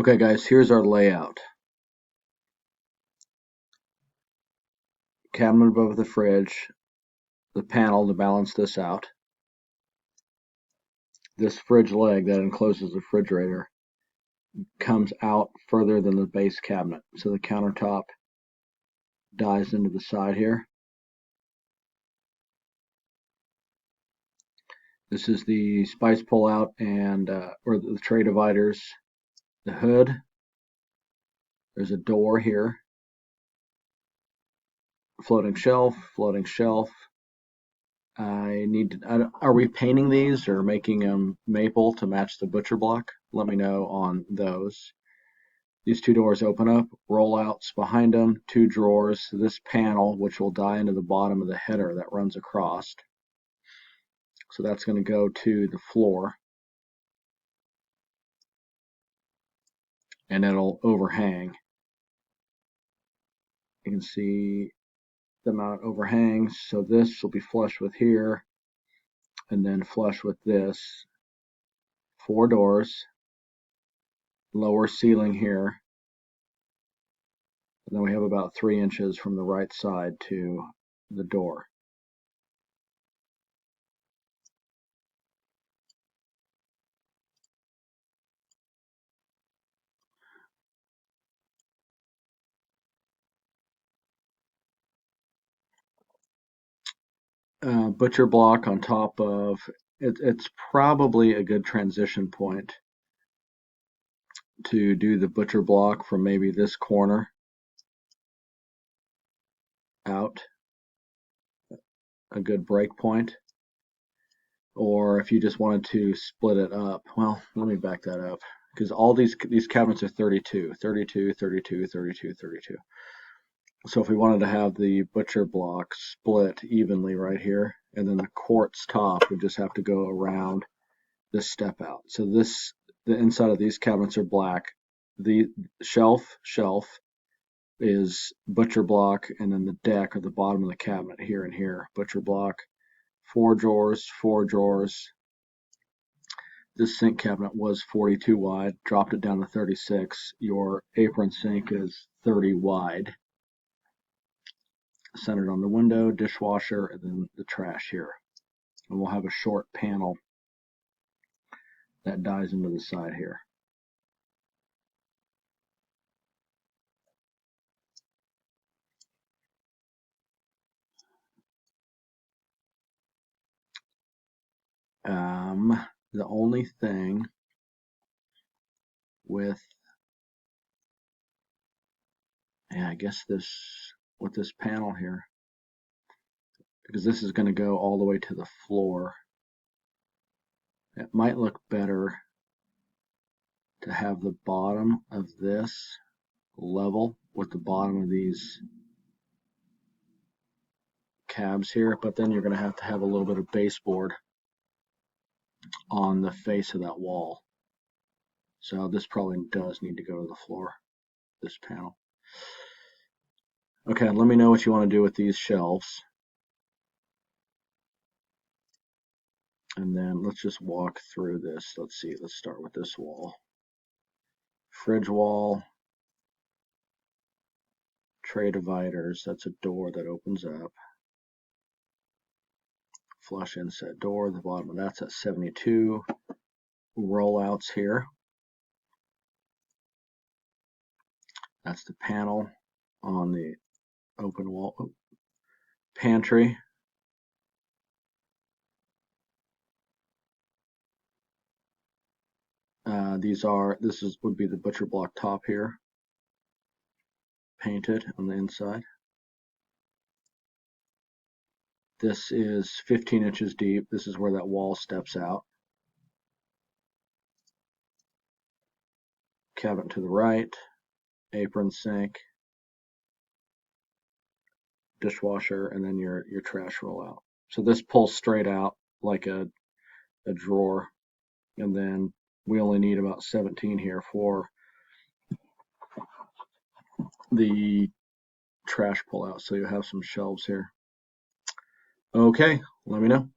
Okay guys, here's our layout. Cabinet above the fridge, the panel to balance this out. This fridge leg that encloses the refrigerator comes out further than the base cabinet. So the countertop dives into the side here. This is the spice pull out and or the tray dividers. The hood. There's a door here. Floating shelf, floating shelf. Are we painting these or making them maple to match the butcher block? Let me know on those. These two doors open up, rollouts behind them, two drawers, this panel, which will die into the bottom of the header that runs across. So that's going to go to the floor. And it'll overhang. You can see the amount it overhangs. So this will be flush with here, and then flush with this. 4 doors, lower ceiling here. And then we have about 3 inches from the right side to the door. Butcher block on top of it. It's probably a good transition point to do the butcher block from maybe this corner out, a good break point. Or if you just wanted to split it up, well, let me back that up, because all these cabinets are 32, 32, 32, 32, 32. So if we wanted to have the butcher block split evenly right here, and then the quartz top would just have to go around this step out. So the inside of these cabinets are black. The shelf is butcher block, and then the deck or the bottom of the cabinet here and here, butcher block. 4 drawers, 4 drawers. This sink cabinet was 42 wide, dropped it down to 36. Your apron sink is 30 wide. Centered on the window, dishwasher, and then the trash here. And we'll have a short panel that dives into the side here. The only thing with, I guess with this panel here, because this is going to go all the way to the floor, it might look better to have the bottom of this level with the bottom of these cabs here, but then you're going to have a little bit of baseboard on the face of that wall. So this probably does need to go to the floor, this panel. Okay, let me know what you want to do with these shelves. And then let's just walk through this. Let's see, let's start with this wall. Fridge wall, tray dividers, that's a door that opens up. Flush inset door, the bottom of that's at 72. Rollouts here. That's the panel on the open wall. Pantry. Would be the butcher block top here, painted on the inside. This is 15 inches deep. This is where that wall steps out. Cabinet to the right, apron sink, dishwasher, and then your trash rollout. So this pulls straight out like a drawer, and then we only need about 17 here for the trash pull out. So you have some shelves here. Okay, let me know.